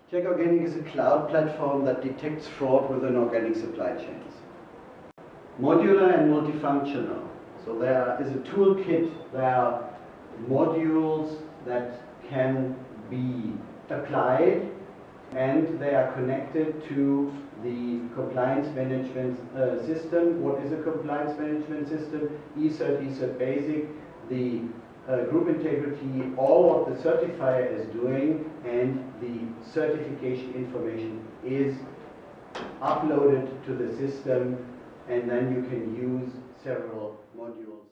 Check Organic is a cloud platform that detects fraud within organic supply chains. Modular and multifunctional. So there is a toolkit, there are modules that can be applied and they are connected to the compliance management system. What is a compliance management system? eCert, eCert Basic, the group integrity, all what the certifier is doing, and the certification information is uploaded to the system, and then you can use several modules.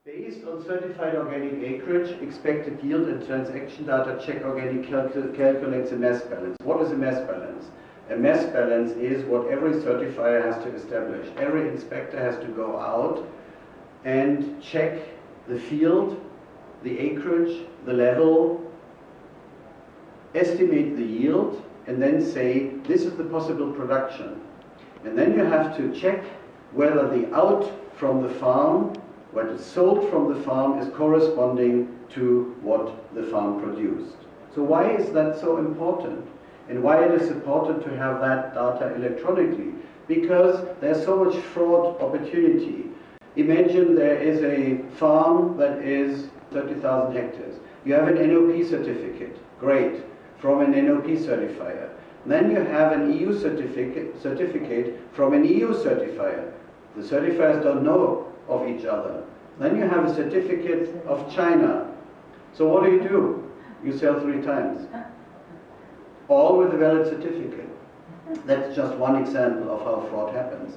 Based on certified organic acreage, expected yield and transaction data, Check Organic calculates a mass balance. What is a mass balance? A mass balance is what every certifier has to establish. Every inspector has to go out and check the field, the acreage, the level, estimate the yield, and then say, this is the possible production. And then you have to check whether the out from the farm, what is sold from the farm, is corresponding to what the farm produced. So why is that so important? And why it is important to have that data electronically? Because there's so much fraud opportunity. Imagine there is a farm that is 30,000 hectares. You have an NOP certificate, great, from an NOP certifier. Then you have an EU certificate from an EU certifier. The certifiers don't know of each other. Then you have a certificate of China. So what do? You sell 3 times. All with a valid certificate. That's just one example of how fraud happens.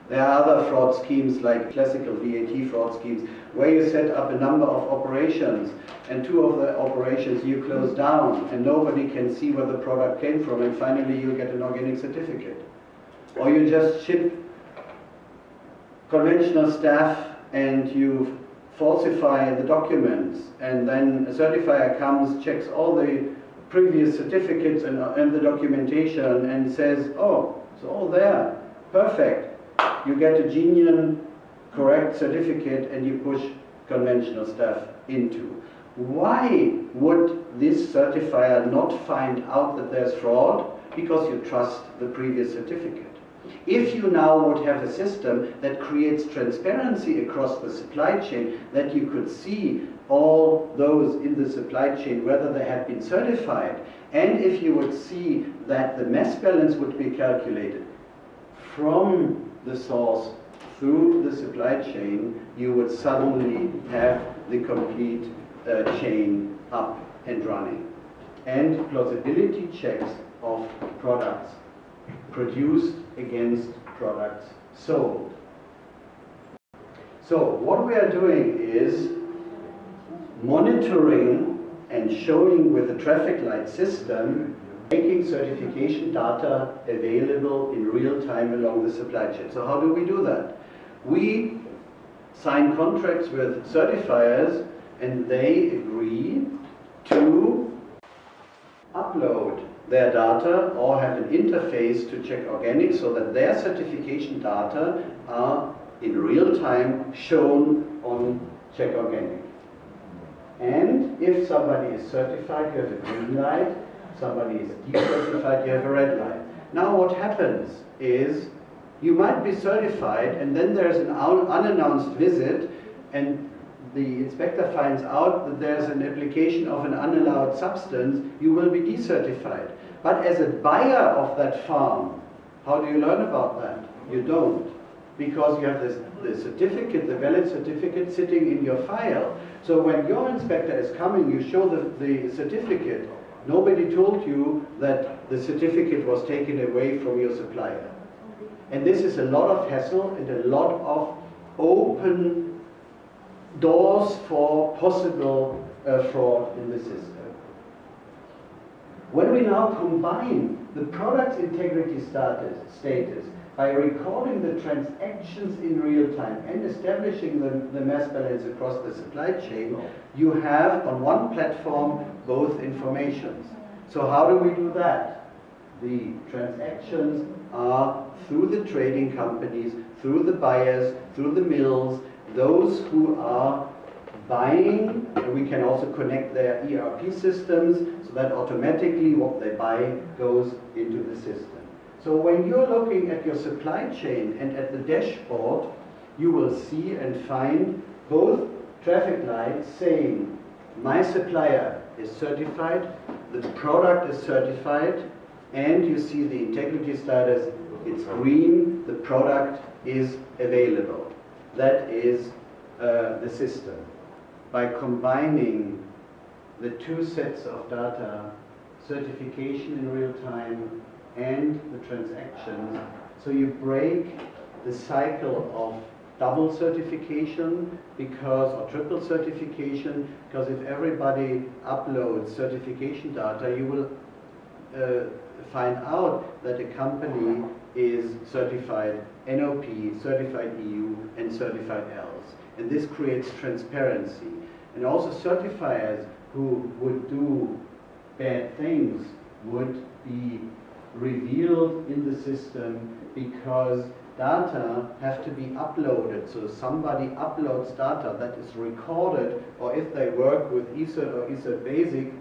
There are other fraud schemes like classical VAT fraud schemes where you set up a number of operations and 2 of the operations you close down and nobody can see where the product came from, and finally you get an organic certificate. Or you just ship conventional staff and you falsify the documents, and then a certifier comes, checks all the previous certificates and the documentation and says, oh, it's all there, perfect. You get a genuine, correct certificate and you push conventional stuff into. Why would this certifier not find out that there's fraud? Because you trust the previous certificate. If you now would have a system that creates transparency across the supply chain, that you could see all those in the supply chain, whether they had been certified, and if you would see that the mass balance would be calculated from the source through the supply chain, you would suddenly have the complete chain up and running. And plausibility checks of products produced against products sold. So what we are doing is monitoring and showing with the traffic light system, making certification data available in real time along the supply chain. So how do we do that? We sign contracts with certifiers and they agree to upload their data or have an interface to Check Organic so that their certification data are in real time shown on Check Organic. And if somebody is certified, you have a green light. Somebody is decertified, you have a red light. Now what happens is you might be certified and then there's an unannounced visit and the inspector finds out that there's an application of an unallowed substance, you will be decertified. But as a buyer of that farm, how do you learn about that? You don't. Because you have the certificate, the valid certificate sitting in your file. So when your inspector is coming, you show the certificate. Nobody told you that the certificate was taken away from your supplier. And this is a lot of hassle and a lot of open doors for possible fraud in the system. When we now combine the product integrity status by recording the transactions in real time and establishing the mass balance across the supply chain, you have on one platform both informations. So how do we do that? The transactions are through the trading companies, through the buyers, through the mills, those who are buying, and we can also connect their ERP systems so that automatically what they buy goes into the system. So when you're looking at your supply chain and at the dashboard, you will see and find both traffic lights saying my supplier is certified, the product is certified, and you see the integrity status, it's green, the product is available. That is the system. By combining the two sets of data, certification in real time and the transactions, so you break the cycle of double certification or triple certification, because if everybody uploads certification data, you will find out that a company is certified NOP, certified EU, and certified ELS. And this creates transparency. And also certifiers who would do bad things would be revealed in the system, because data have to be uploaded. So somebody uploads data that is recorded, or if they work with ECERT or ECERT Basic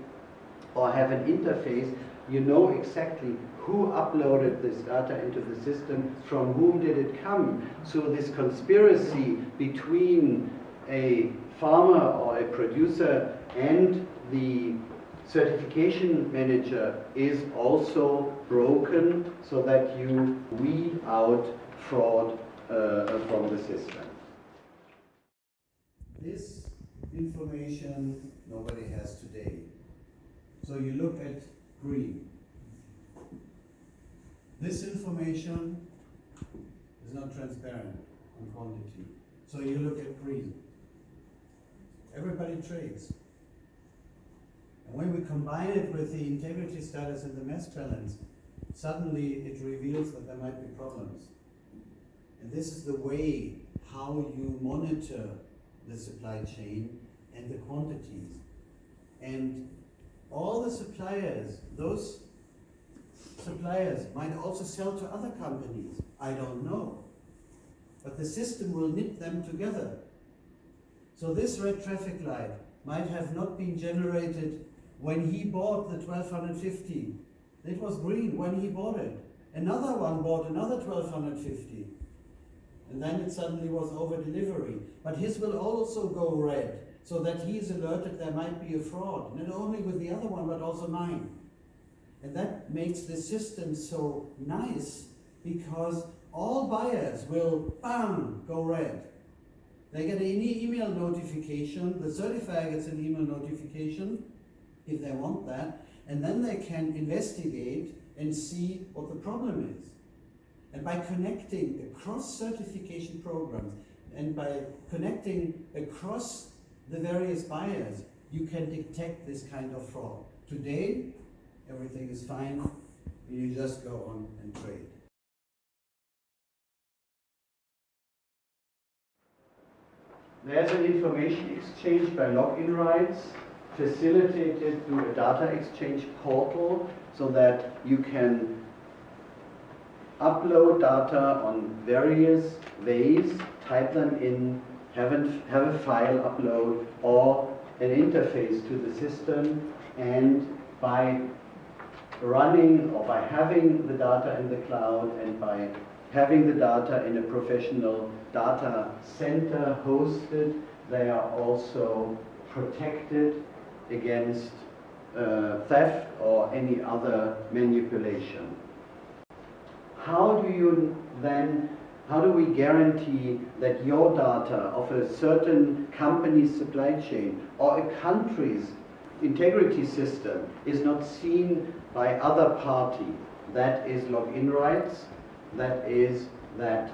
or have an interface, you know exactly who uploaded this data into the system, from whom did it come. So this conspiracy between a farmer or a producer and the certification manager is also broken, so that you weed out fraud from the system. This information nobody has today. So you look at green. This information is not transparent on quantity. So you look at green. Everybody trades. And when we combine it with the integrity status and the mass balance, suddenly it reveals that there might be problems. And this is the way how you monitor the supply chain and the quantities. And all the suppliers, those suppliers might also sell to other companies. I don't know. But the system will knit them together. So this red traffic light might have not been generated when he bought the 1250. It was green when he bought it. Another one bought another 1250. And then it suddenly was over delivery. But his will also go red, so that he is alerted there might be a fraud. Not only with the other one, but also mine. And that makes the system so nice, because all buyers will, bam, go red. They get an email notification, the certifier gets an email notification, if they want that, and then they can investigate and see what the problem is. And by connecting across certification programs, and by connecting across the various buyers, you can detect this kind of fraud. Today, everything is fine, and you just go on and trade. There's an information exchange by login rights, facilitated through a data exchange portal, so that you can upload data on various ways, type them in, have a file upload, or an interface to the system, and by running or by having the data in the cloud and by having the data in a professional data center hosted, they are also protected against theft or any other manipulation. How do we guarantee that your data of a certain company's supply chain or a country's integrity system is not seen by other party? That is login rights. That is that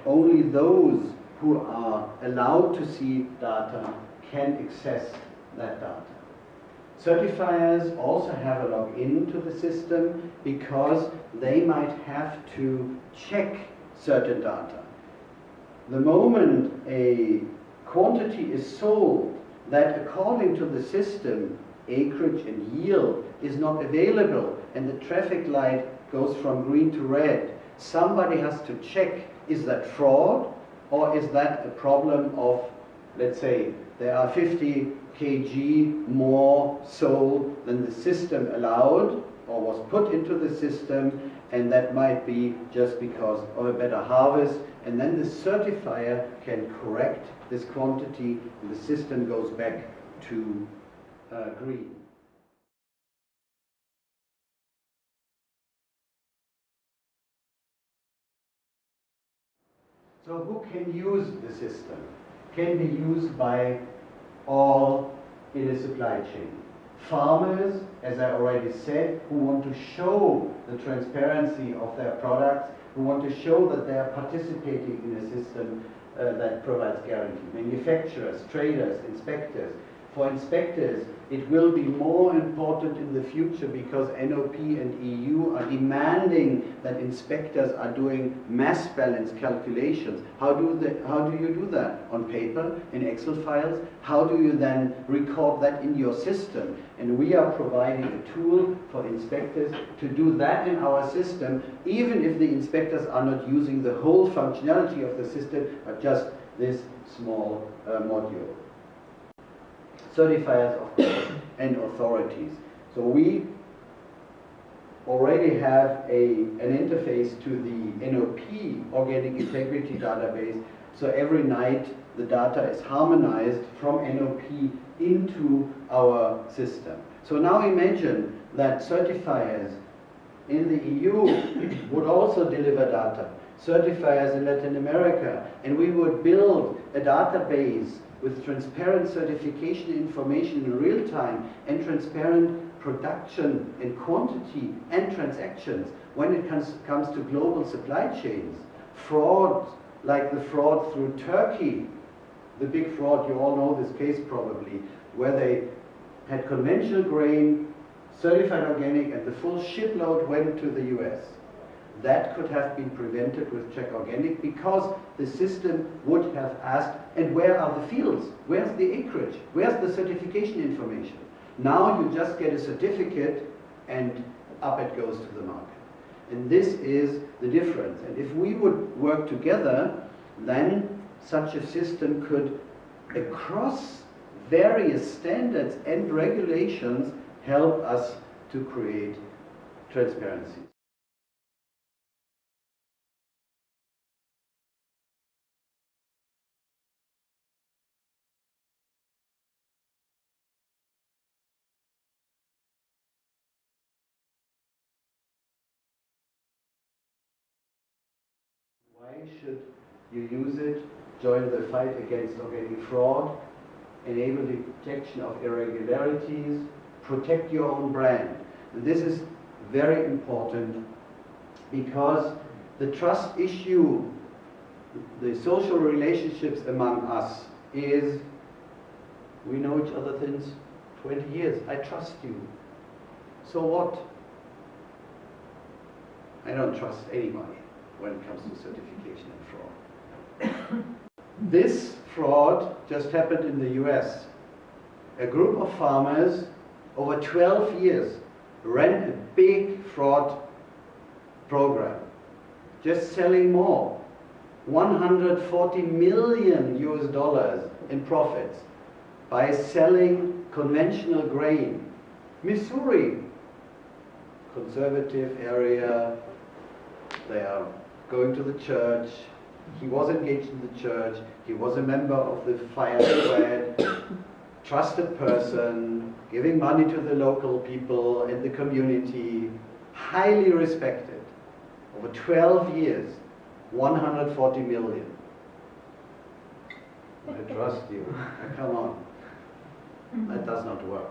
only those who are allowed to see data can access that data. Certifiers also have a login to the system, because they might have to check certain data. The moment a quantity is sold that according to the system acreage and yield is not available, and the traffic light goes from green to red, somebody has to check, is that fraud or is that a problem of let's say there are 50 kg more sold than the system allowed or was put into the system, and that might be just because of a better harvest, and then the certifier can correct this quantity and the system goes back to green. So who can use the system? Can be used by all in a supply chain. Farmers, as I already said, who want to show the transparency of their products, who want to show that they are participating in a system that provides guarantee. Manufacturers, traders, inspectors. For inspectors, it will be more important in the future because NOP and EU are demanding that inspectors are doing mass balance calculations. How do you do that? On paper, in Excel files? How do you then record that in your system? And we are providing a tool for inspectors to do that in our system, even if the inspectors are not using the whole functionality of the system, but just this small module. Certifiers, of course, and authorities. So we already have an interface to the NOP Organic Integrity Database. So every night the data is harmonized from NOP into our system. So now imagine that certifiers in the EU would also deliver data, certifiers in Latin America, and we would build a database with transparent certification information in real time and transparent production and quantity and transactions when it comes to global supply chains. Fraud, like the fraud through Turkey, the big fraud, you all know this case probably, where they had conventional grain, certified organic, and the full shipload went to the US. That could have been prevented with Check Organic because the system would have asked, and where are the fields? Where's the acreage? Where's the certification information? Now you just get a certificate and up it goes to the market. And this is the difference. And if we would work together, then such a system could, across various standards and regulations, help us to create transparency. Why should you use it? Join the fight against organic fraud, enable the detection of irregularities, protect your own brand. And this is very important because the trust issue, the social relationships among us is, we know each other since 20 years. I trust you. So what? I don't trust anybody when it comes to certification and fraud. This fraud just happened in the US. A group of farmers over 12 years ran a big fraud program, just selling more. 140 million US dollars in profits by selling conventional grain. Missouri, conservative area, they are going to the church. He was engaged in the church. He was a member of the fire squad, trusted person, giving money to the local people in the community, highly respected. Over 12 years, 140 million. I trust you. Come on. That does not work.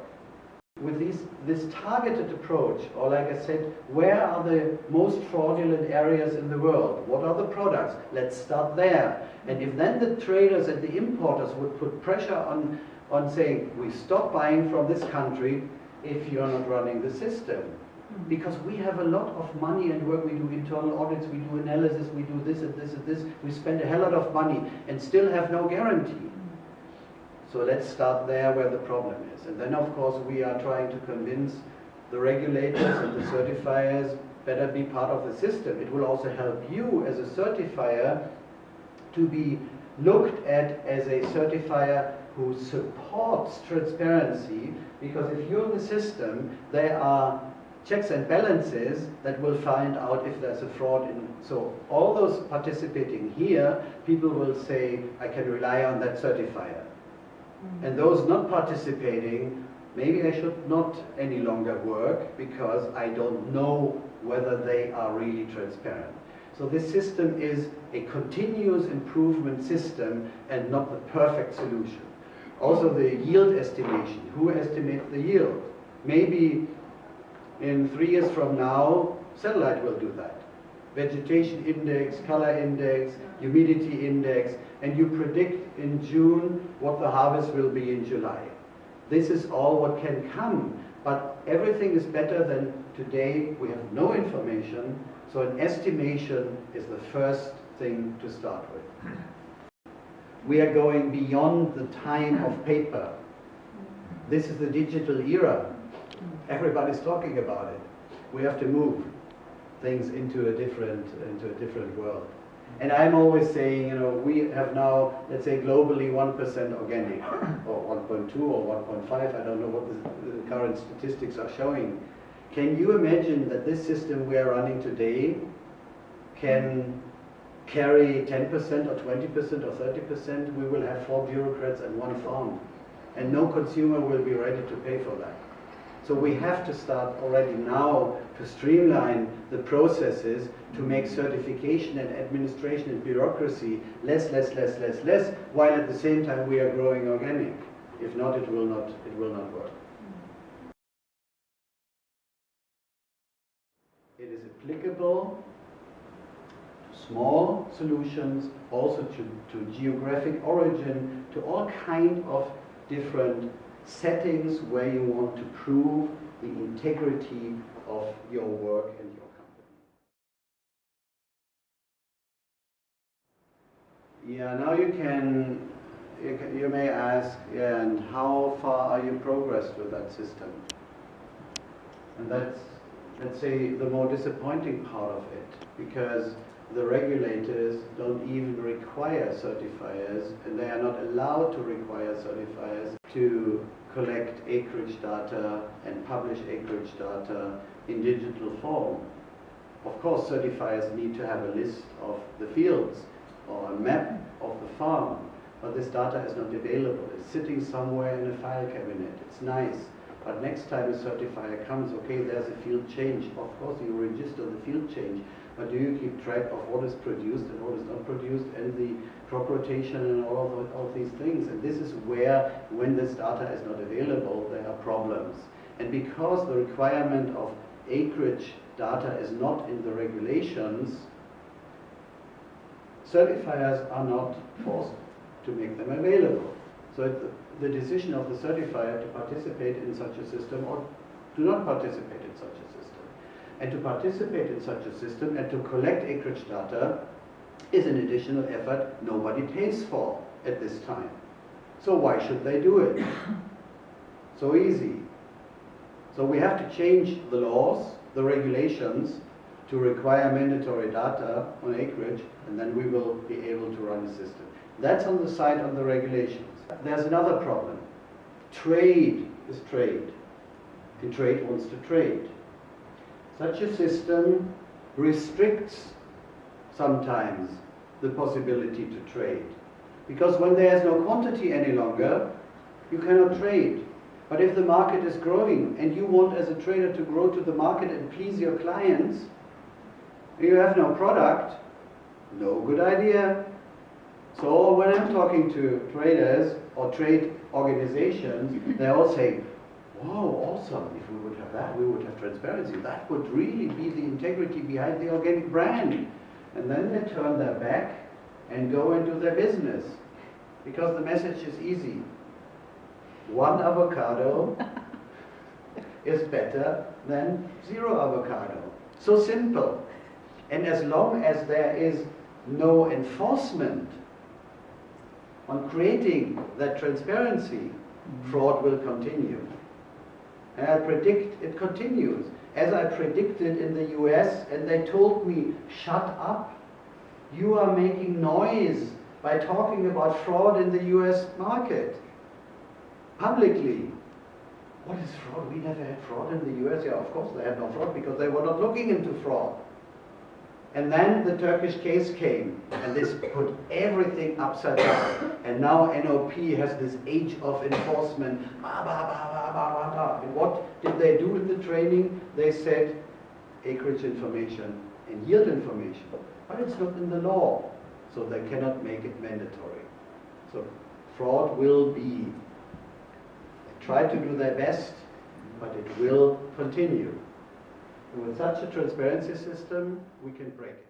With this targeted approach, or like I said, where are the most fraudulent areas in the world? What are the products? Let's start there. And if then the traders and the importers would put pressure on saying, we stop buying from this country if you're not running the system. Because we have a lot of money and work, we do internal audits, we do analysis, we do this and this and this, we spend a hell lot of money and still have no guarantee. So let's start there where the problem is. And then of course we are trying to convince the regulators and the certifiers better be part of the system. It will also help you as a certifier to be looked at as a certifier who supports transparency, because if you're in the system, there are checks and balances that will find out if there's a fraud in. So all those participating here, people will say, I can rely on that certifier. And those not participating, maybe I should not any longer work because I don't know whether they are really transparent. So this system is a continuous improvement system and not the perfect solution. Also the yield estimation. Who estimates the yield? Maybe in 3 years from now, satellite will do that. Vegetation index, color index, humidity index, and you predict in June what the harvest will be in July. This is all what can come, but everything is better than today. We have no information, so an estimation is the first thing to start with. We are going beyond the time of paper. This is the digital era. Everybody's talking about it. We have to move things into a different world. And I'm always saying, you know, we have now, let's say globally 1% organic, or 1.2 or 1.5, I don't know what the current statistics are showing. Can you imagine that this system we are running today can carry 10% or 20% or 30%? We will have 4 bureaucrats and 1 farm. And no consumer will be ready to pay for that. So we have to start already now to streamline the processes to make certification and administration and bureaucracy less, while at the same time we are growing organic. If not, it will not work. It is applicable to small solutions, also to geographic origin, to all kind of different settings where you want to prove the integrity of your work and your company. Yeah, now you may ask, yeah, and how far are you progressed with that system? And that's, let's say, the more disappointing part of it, because the regulators don't even require certifiers, and they are not allowed to require certifiers to collect acreage data and publish acreage data in digital form. Of course, certifiers need to have a list of the fields or a map of the farm, but this data is not available. It's sitting somewhere in a file cabinet. It's nice, but next time a certifier comes, okay, there's a field change. Of course, you register the field change, but do you keep track of what is produced and what is not produced, and the crop rotation and all of these things? And this is where, when this data is not available, there are problems. And because the requirement of acreage data is not in the regulations, certifiers are not forced to make them available. So it's the decision of the certifier to participate in such a system or to not participate in such a system. And to participate in such a system and to collect acreage data is an additional effort nobody pays for at this time. So why should they do it? So easy. So we have to change the laws, the regulations, to require mandatory data on acreage, and then we will be able to run a system. That's on the side of the regulations. There's another problem. Trade is trade, and trade wants to trade. Such a system restricts sometimes the possibility to trade, because when there is no quantity any longer, you cannot trade. But if the market is growing and you want as a trader to grow to the market and please your clients, you have no product, no good idea. So when I'm talking to traders or trade organizations, they all say, wow, awesome, if we would have that, we would have transparency. That would really be the integrity behind the organic brand. And then they turn their back and go and do their business, because the message is easy. 1 avocado is better than 0 avocado. So simple. And as long as there is no enforcement on creating that transparency, fraud will continue. And I predict it continues. As I predicted in the US, and they told me, shut up, you are making noise, by talking about fraud in the US market publicly. What is fraud? We never had fraud in the US. Yeah, of course they had no fraud because they were not looking into fraud. And then the Turkish case came, and this put everything upside down. And now NOP has this age of enforcement. And what did they do in the training? They said acreage information and yield information. But it's not in the law, so they cannot make it mandatory. So fraud will be. They try to do their best, but it will continue. And with such a transparency system, we can break it.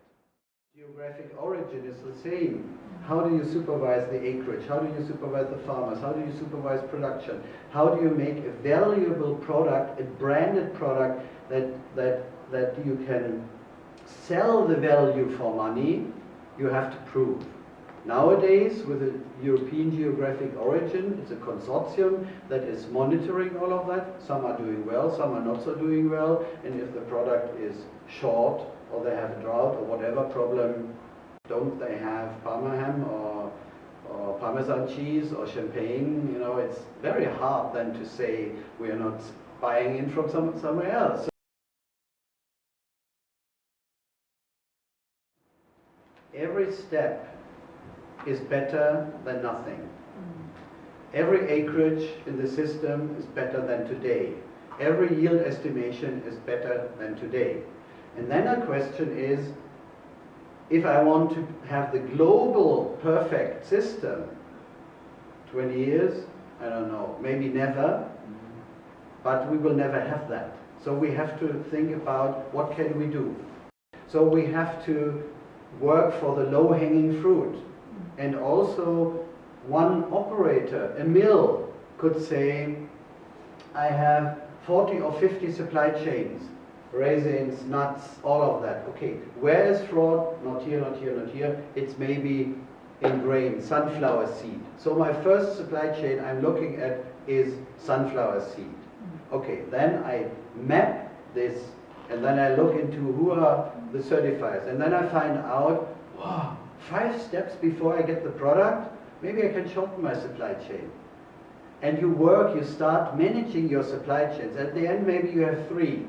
Geographic origin is the same. How do you supervise the acreage? How do you supervise the farmers? How do you supervise production? How do you make a valuable product, a branded product that you can sell the value for money? You have to prove. Nowadays, with the European geographic origin, it's a consortium that is monitoring all of that. Some are doing well, some are not so doing well, and if the product is short, or they have a drought, or whatever problem, don't they have Parma ham, or Parmesan cheese, or champagne? You know, it's very hard then to say we are not buying in from somewhere else. Every step is better than nothing. Every acreage in the system is better than today. Every yield estimation is better than today. And then a question is, if I want to have the global perfect system, 20 years, I don't know, maybe never, but we will never have that. So we have to think about what can we do. So we have to work for the low-hanging fruit. And also, one operator, a mill, could say, I have 40 or 50 supply chains, raisins, nuts, all of that. Okay, where is fraud? Not here, not here, not here. It's maybe in grain, sunflower seed. So my first supply chain I'm looking at is sunflower seed. Okay, then I map this, and then I look into who are the certifiers. And then I find out, wow, 5 steps before I get the product, maybe I can shorten my supply chain. And you start managing your supply chains. At the end, maybe you have 3.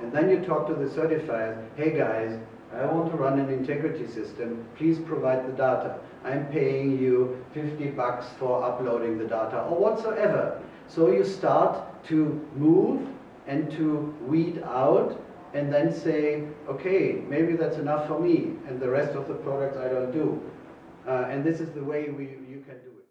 And then you talk to the certifiers, hey guys, I want to run an integrity system, please provide the data. I'm paying you $50 for uploading the data, or whatsoever. So you start to move and to weed out, and then say, okay, maybe that's enough for me, and the rest of the products I don't do. And this is the way you can do it.